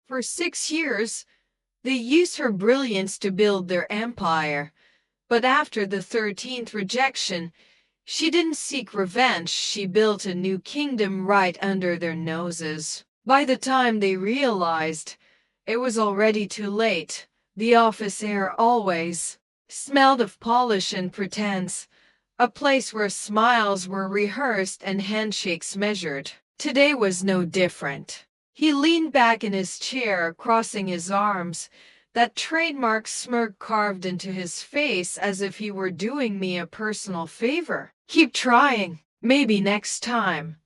For 6 years, they used her brilliance to build their empire. But after the 13th rejection, she didn't seek revenge, she built a new kingdom right under their noses. By the time they realized, it was already too late. The office air always smelled of polish and pretense, a place where smiles were rehearsed and handshakes measured. Today was no different. He leaned back in his chair, crossing his arms, that trademark smirk carved into his face as if he were doing me a personal favor. Keep trying. Maybe next time.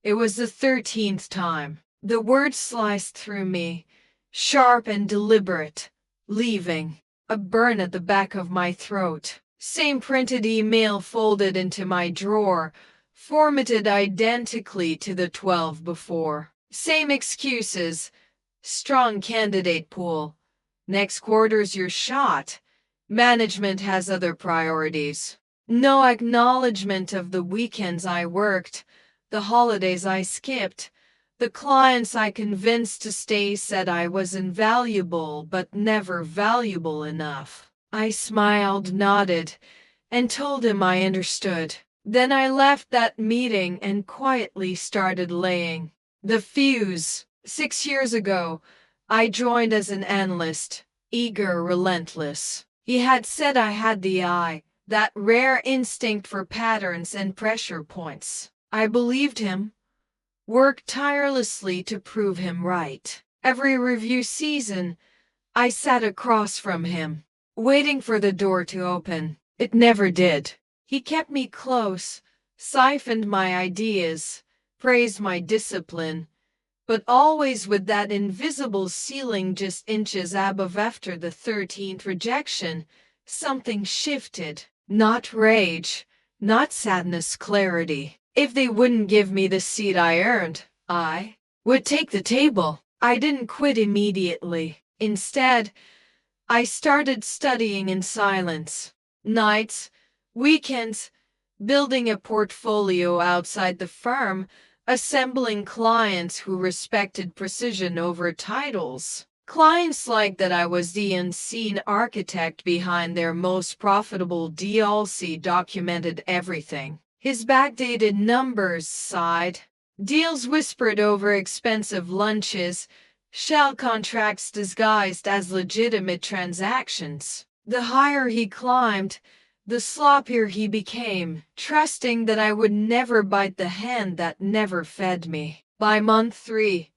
It was the 13th time. The word sliced through me, sharp and deliberate, leaving a burn at the back of my throat. Same printed email folded into my drawer, formatted identically to the 12 before. Same excuses. Strong candidate pool. Next quarter's your shot. Management has other priorities. No acknowledgement of the weekends I worked, the holidays I skipped. The clients I convinced to stay said I was invaluable but never valuable enough. I smiled, nodded, and told him I understood. Then I left that meeting and quietly started laying the fuse. 6 years ago, I joined as an analyst, eager, relentless. He had said I had the eye, that rare instinct for patterns and pressure points. I believed him, worked tirelessly to prove him right. Every review season, I sat across from him, waiting for the door to open. It never did. He kept me close, siphoned my ideas, praised my discipline, but always with that invisible ceiling just inches above. After the 13th rejection, something shifted. Not rage, not sadness, clarity. If they wouldn't give me the seat I earned, I would take the table. I didn't quit immediately. Instead, I started studying in silence. Nights, weekends, building a portfolio outside the firm, assembling clients who respected precision over titles. Clients liked that I was the unseen architect behind their most profitable deals. Documented everything. His backdated numbers sighed. Deals whispered over expensive lunches, shell contracts disguised as legitimate transactions. The higher he climbed, the sloppier he became, trusting that I would never bite the hand that never fed me. By month 3,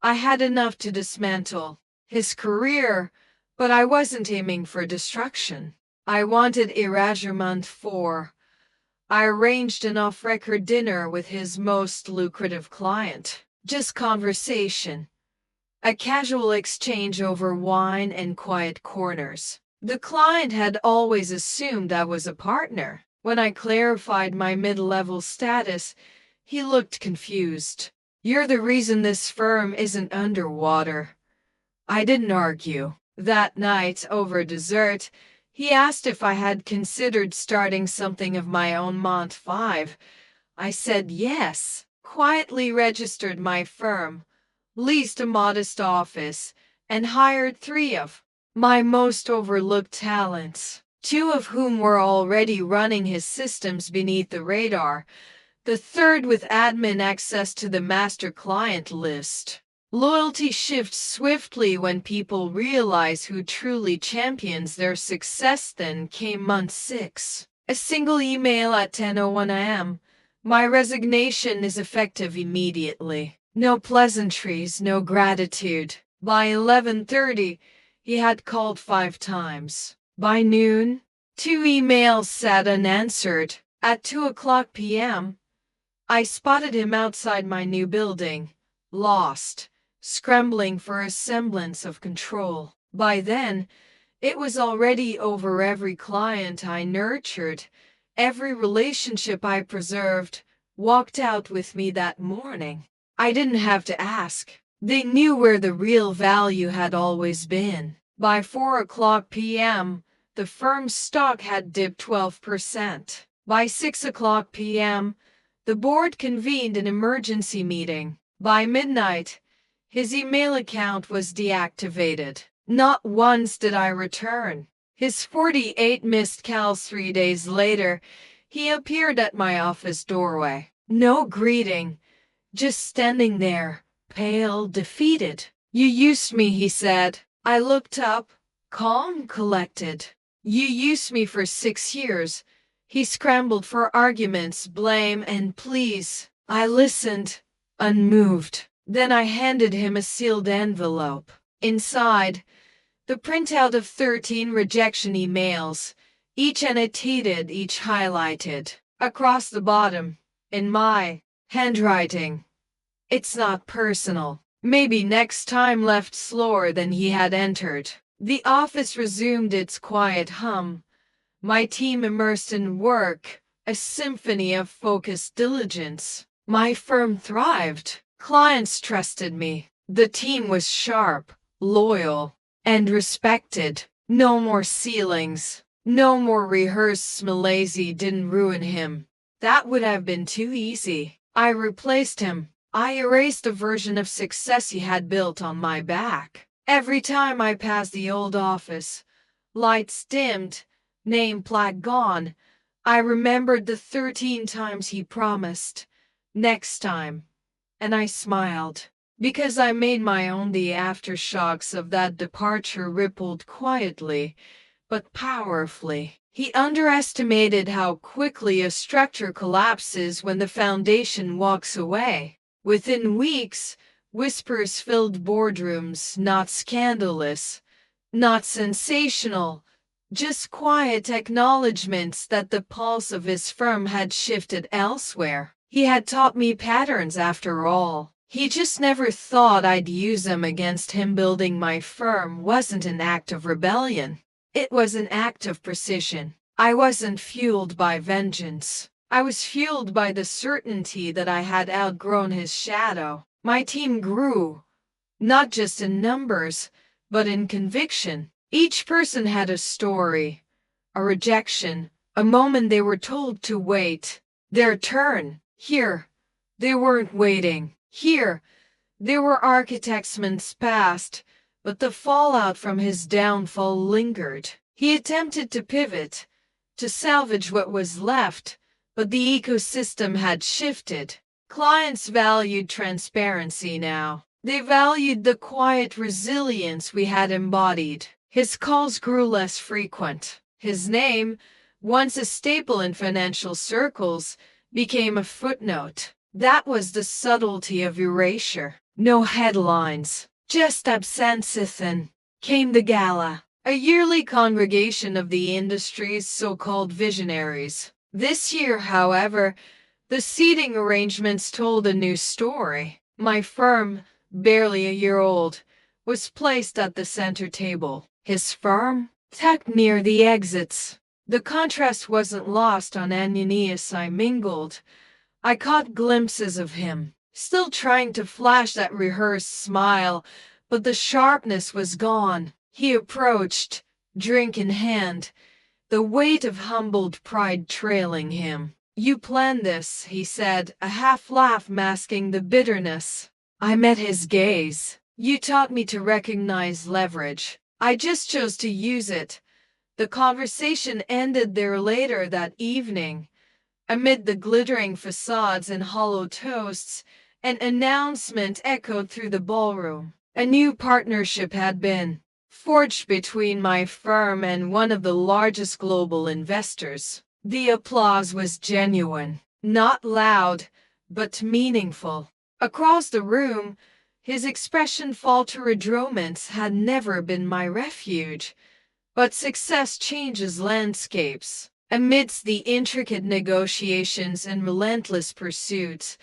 I had enough to dismantle his career, but I wasn't aiming for destruction. I wanted erasure. Month 4. I arranged an off-record dinner with his most lucrative client. Just conversation. A casual exchange over wine and quiet corners. The client had always assumed I was a partner. When I clarified my mid-level status, he looked confused. You're the reason this firm isn't underwater. I didn't argue. That night, over dessert, he asked if I had considered starting something of my own. Month 5. I said yes. Quietly registered my firm, leased a modest office, and hired 3 of my most overlooked talents, 2 of whom were already running his systems beneath the radar, the third with admin access to the master client list. Loyalty shifts swiftly when people realize who truly champions their success. Then came month 6. A single email at 10:01 a.m. My resignation is effective immediately. No pleasantries, no gratitude. By 11:30, he had called 5 times. By noon, 2 emails sat unanswered. At 2:00 p.m., I spotted him outside my new building, lost, scrambling for a semblance of control. By then, it was already over. Every client I nurtured, every relationship I preserved, walked out with me that morning. I didn't have to ask. They knew where the real value had always been. By 4:00 p.m., the firm's stock had dipped 12%. By 6:00 p.m., the board convened an emergency meeting. By midnight, His email account was deactivated. Not once did I return. His 48 missed calls 3 days later, he appeared at my office doorway. No greeting, just standing there, pale, defeated. "You used me," he said. I looked up, calm, collected. "You used me for 6 years." He scrambled for arguments, blame, and pleas. I listened, unmoved. Then I handed him a sealed envelope. Inside, the printout of 13 rejection emails, each annotated, each highlighted. Across the bottom, in my handwriting, "It's not personal." Maybe next time left slower than he had entered. The office resumed its quiet hum. My team immersed in work, a symphony of focused diligence. My firm thrived. Clients trusted me. The team was sharp, loyal, and respected. No more ceilings. No more rehearsed Smalazy didn't ruin him. That would have been too easy. I replaced him. I erased a version of success he had built on my back. Every time I passed the old office, lights dimmed, name plaque gone, I remembered the 13 times he promised, "Next time." And I smiled. Because I made my own. The aftershocks of that departure rippled quietly, but powerfully. He underestimated how quickly a structure collapses when the foundation walks away. Within weeks, whispers filled boardrooms, not scandalous, not sensational, just quiet acknowledgments that the pulse of his firm had shifted elsewhere. He had taught me patterns after all. He just never thought I'd use them against him. Building my firm wasn't an act of rebellion. It was an act of precision. I wasn't fueled by vengeance. I was fueled by the certainty that I had outgrown his shadow. My team grew, not just in numbers, but in conviction. Each person had a story, a rejection, a moment they were told to wait. Their turn. Here, they weren't waiting. Here, they were architects months past, but the fallout from his downfall lingered. He attempted to pivot, to salvage what was left, but the ecosystem had shifted. Clients valued transparency now. They valued the quiet resilience we had embodied. His calls grew less frequent. His name, once a staple in financial circles, became a footnote. That was the subtlety of erasure. No headlines, just absinthe. Then came the gala, a yearly congregation of the industry's so-called visionaries. This year, however, the seating arrangements told a new story. My firm, barely a year old, was placed at the center table. His firm, tucked near the exits. The contrast wasn't lost on Ananias. I mingled. I caught glimpses of him, still trying to flash that rehearsed smile, but the sharpness was gone. He approached, drink in hand, the weight of humbled pride trailing him. "You planned this," he said, a half laugh masking the bitterness. I met his gaze. "You taught me to recognize leverage. I just chose to use it." The conversation ended there. Later that evening, amid the glittering facades and hollow toasts, an announcement echoed through the ballroom. A new partnership had been forged between my firm and one of the largest global investors. The applause was genuine, not loud, but meaningful. Across the room, his expression faltered. Romance had never been my refuge, but success changes landscapes. Amidst the intricate negotiations and relentless pursuits,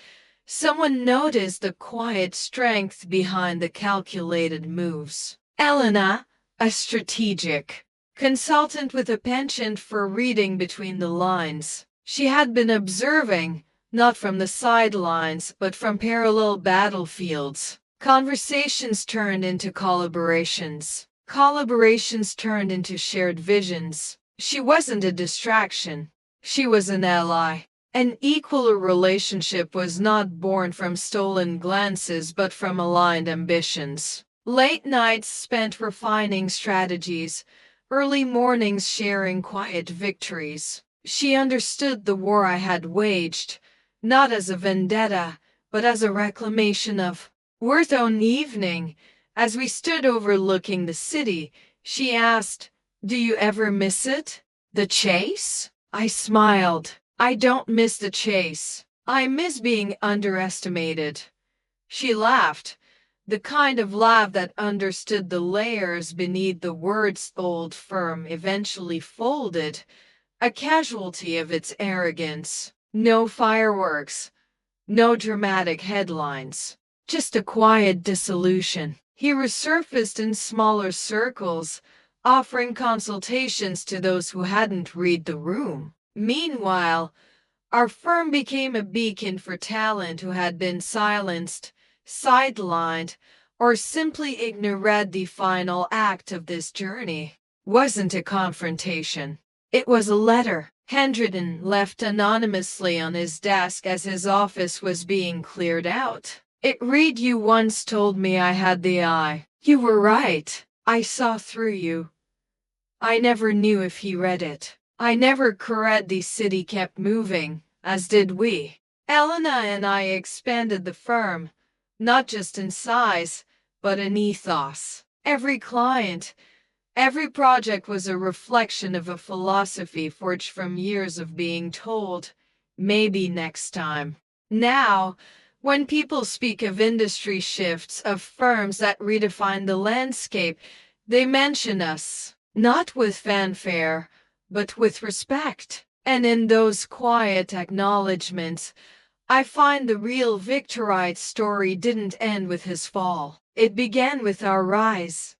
someone noticed the quiet strength behind the calculated moves. Elena, a strategic consultant with a penchant for reading between the lines. She had been observing, not from the sidelines, but from parallel battlefields. Conversations turned into collaborations. Collaborations turned into shared visions. She wasn't a distraction. She was an ally. An equal relationship was not born from stolen glances but from aligned ambitions. Late nights spent refining strategies, early mornings sharing quiet victories. She understood the war I had waged, not as a vendetta, but as a reclamation of worth. One evening, as we stood overlooking the city, she asked, "Do you ever miss it? The chase?" I smiled. "I don't miss the chase. I miss being underestimated." She laughed, the kind of laugh that understood the layers beneath the words. Old firm eventually folded, a casualty of its arrogance. No fireworks, no dramatic headlines, just a quiet dissolution. He resurfaced in smaller circles, offering consultations to those who hadn't read the room. Meanwhile, our firm became a beacon for talent who had been silenced, sidelined, or simply ignored. The final act of this journey wasn't a confrontation. It was a letter, handwritten, left anonymously on his desk as his office was being cleared out. It read, "You once told me I had the eye. You were right. I saw through you." I never knew if he read it. I never cared. The city kept moving, as did we. Elena and I expanded the firm, not just in size, but in ethos. Every client, every project was a reflection of a philosophy forged from years of being told, "Maybe next time." Now, when people speak of industry shifts, of firms that redefine the landscape, they mention us, not with fanfare, but with respect. And in those quiet acknowledgments, I find the real Victorite story didn't end with his fall. It began with our rise.